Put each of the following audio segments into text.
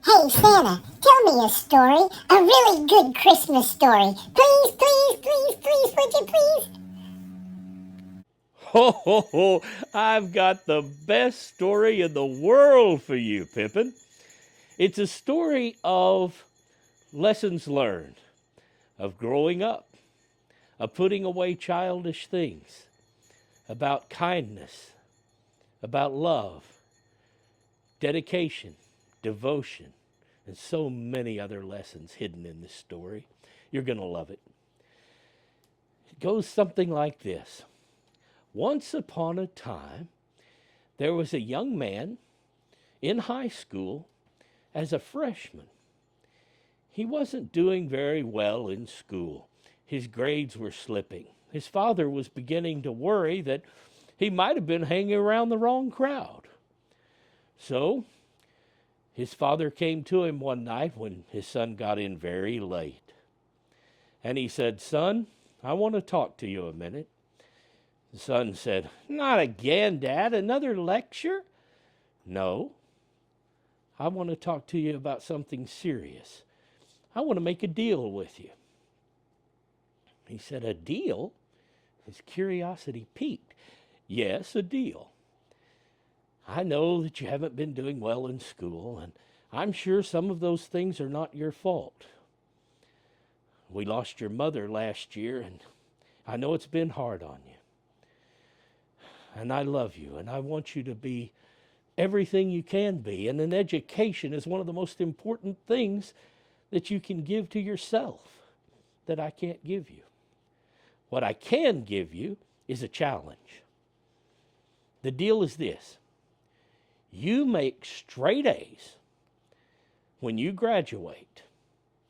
Hey Santa, tell me a story, a really good Christmas story. Please, please, please, please, would you please? Ho, ho, ho! I've got the best story in the world for you, Pippin. It's a story of lessons learned, of growing up, of putting away childish things, about kindness, about love, dedication, devotion, and so many other lessons hidden in this story. You're going to love it. It goes something like this. Once upon a time, there was a young man in high school as a freshman. He wasn't doing very well in school. His grades were slipping. His father was beginning to worry that he might have been hanging around the wrong crowd. So his father came to him one night when his son got in very late. And he said, "Son, I want to talk to you a minute." The son said, "Not again, Dad. Another lecture?" "No, I want to talk to you about something serious. I want to make a deal with you." He said, "A deal?" His curiosity piqued. "Yes, a deal. I know that you haven't been doing well in school, and I'm sure some of those things are not your fault. We lost your mother last year, and I know it's been hard on you. And I love you, and I want you to be everything you can be. And an education is one of the most important things that you can give to yourself that I can't give you. What I can give you is a challenge. The deal is this: you make straight A's when you graduate.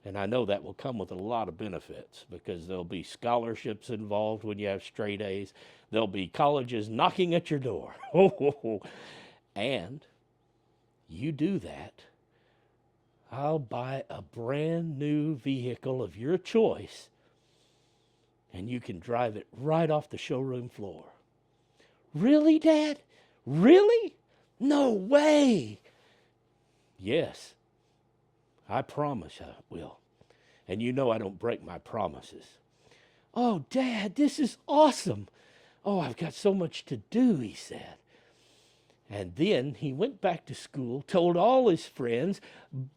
And I know that will come with a lot of benefits because there'll be scholarships involved when you have straight A's. There'll be colleges knocking at your door. And you do that, I'll buy a brand new vehicle of your choice, and you can drive it right off the showroom floor. "Really, Dad? Really? No way." "Yes, I promise I will. And you know I don't break my promises." "Oh, Dad, this is awesome. Oh, I've got so much to do," he said. And then he went back to school, told all his friends,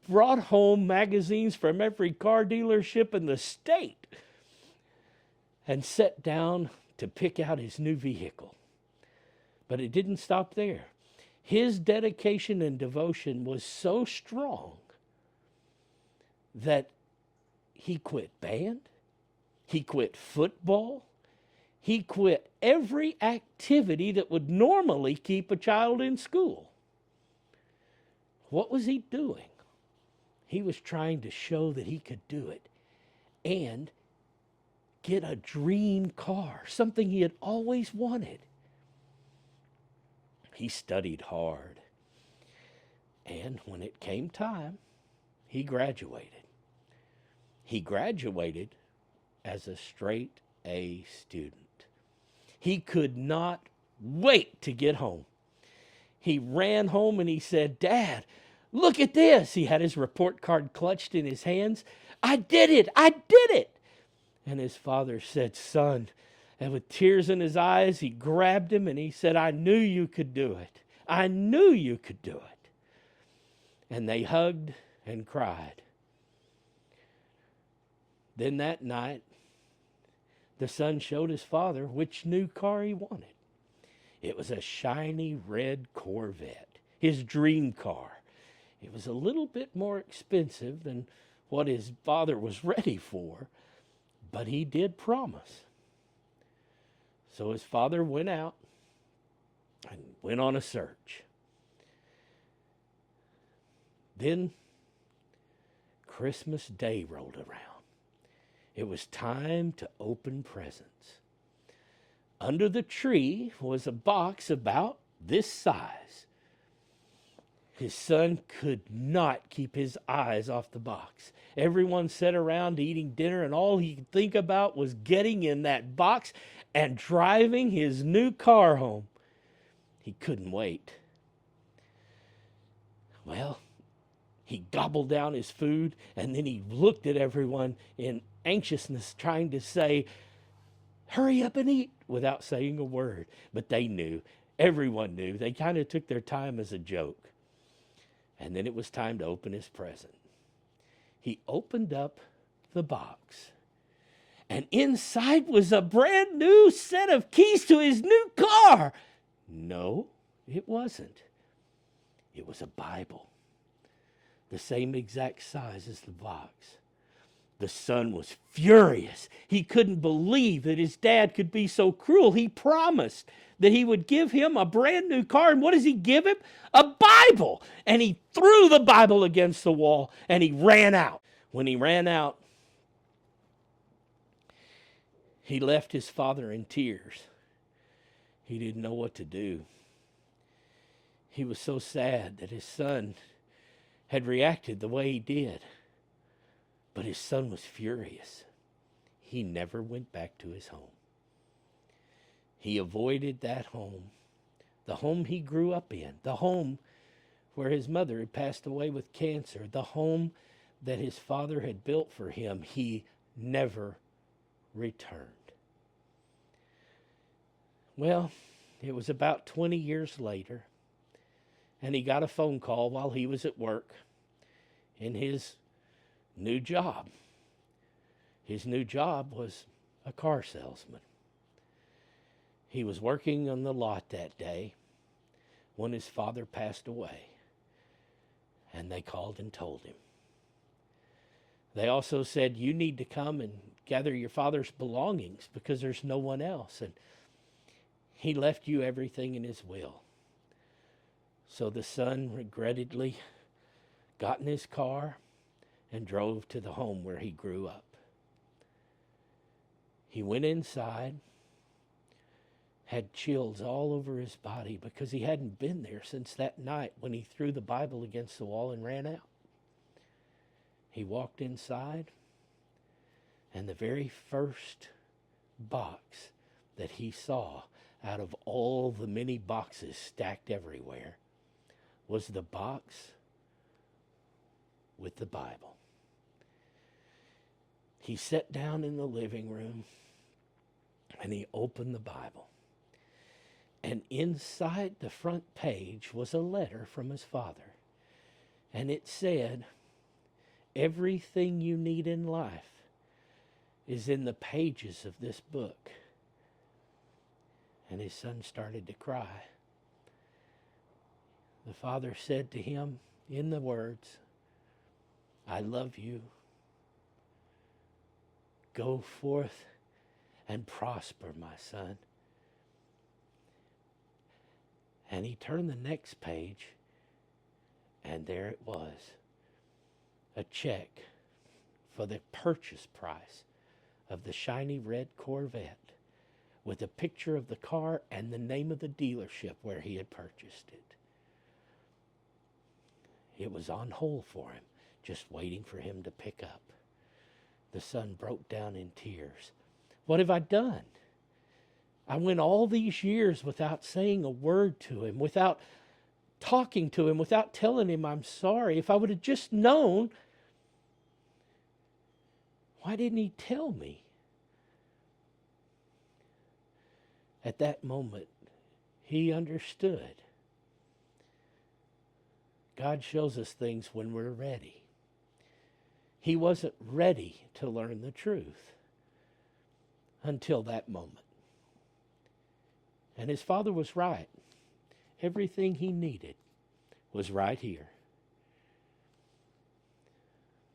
brought home magazines from every car dealership in the state, and sat down to pick out his new vehicle. But it didn't stop there. His dedication and devotion was so strong that he quit band, he quit football, he quit every activity that would normally keep a child in school. What was he doing? He was trying to show that he could do it and get a dream car, something he had always wanted. He studied hard. And when it came time, he graduated. He graduated as a straight A student. He could not wait to get home. He ran home and he said, "Dad, look at this." He had his report card clutched in his hands. "I did it! I did it!" And his father said, "Son," and with tears in his eyes, he grabbed him and he said, "I knew you could do it. I knew you could do it." And they hugged and cried. Then that night, the son showed his father which new car he wanted. It was a shiny red Corvette, his dream car. It was a little bit more expensive than what his father was ready for, but he did promise. So his father went out and went on a search. Then Christmas Day rolled around. It was time to open presents. Under the tree was a box about this size. His son could not keep his eyes off the box. Everyone sat around eating dinner, and all he could think about was getting in that box and driving his new car home. He couldn't wait. Well, He gobbled down his food, and then he looked at everyone in anxiousness, trying to say, hurry up and eat, without saying a word. But they knew. Everyone knew. They kind of took their time as a joke. And then it was time to open his present. He opened up the box. And inside was a brand new set of keys to his new car. No, it wasn't. It was a Bible. The same exact size as the box. The son was furious. He couldn't believe that his dad could be so cruel. He promised that he would give him a brand new car. And what does he give him? A Bible. And he threw the Bible against the wall and he ran out. When he ran out, he left his father in tears. He didn't know what to do. He was so sad that his son had reacted the way he did. But his son was furious. He never went back to his home. He avoided that home, the home he grew up in, the home where his mother had passed away with cancer, the home that his father had built for him. He never returned. Well, it was about 20 years later, and he got a phone call while he was at work in his new job. His new job was a car salesman. He was working on the lot that day when his father passed away, and they called and told him. They also said, you need to come and gather your father's belongings because there's no one else, and he left you everything in his will. So the son regrettably got in his car and drove to the home where he grew up. He went inside, had chills all over his body because he hadn't been there since that night when he threw the Bible against the wall and ran out. He walked inside, and the very first box that he saw out of all the many boxes stacked everywhere was the box with the Bible. He sat down in the living room and he opened the Bible. And inside the front page was a letter from his father. And it said, everything you need in life is in the pages of this book. And his son started to cry. The father said to him in the words, I love you. Go forth and prosper, my son. And he turned the next page, and there it was, a check for the purchase price of the shiny red Corvette with a picture of the car and the name of the dealership where he had purchased it. It was on hold for him, just waiting for him to pick up. The son broke down in tears. What have I done? I went all these years without saying a word to him, without talking to him, without telling him I'm sorry. If I would have just known, why didn't he tell me? At that moment, he understood. God shows us things when we're ready. He wasn't ready to learn the truth until that moment. And his father was right. Everything he needed was right here.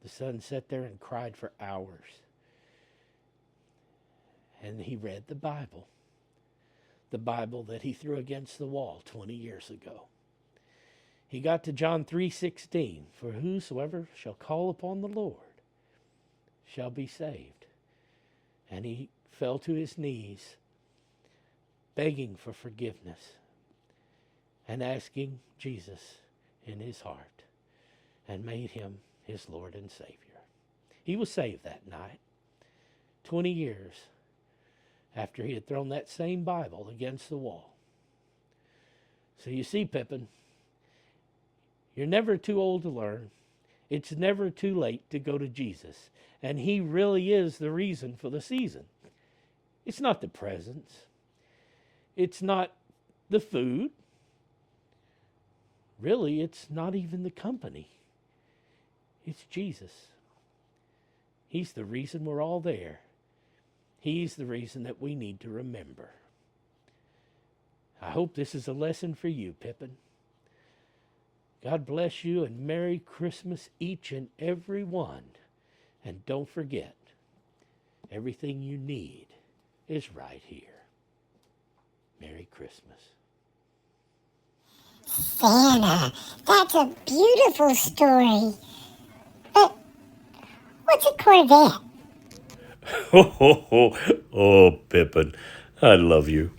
The son sat there and cried for hours. And he read the Bible that he threw against the wall 20 years ago. He got to John 3:16, for whosoever shall call upon the Lord shall be saved. And he fell to his knees, begging for forgiveness and asking Jesus in his heart, and made him his Lord and Savior. He was saved that night, 20 years after he had thrown that same Bible against the wall. So you see, Pippin, you're never too old to learn. It's never too late to go to Jesus, and he really is the reason for the season. It's not the presents. It's not the food. Really, it's not even the company. It's Jesus. He's the reason we're all there. He's the reason that we need to remember. I hope this is a lesson for you, Pippin. God bless you and Merry Christmas, each and every one. And don't forget, everything you need is right here. Merry Christmas. Santa, that's a beautiful story. But what's a Corvette? Oh, Pippin, I love you.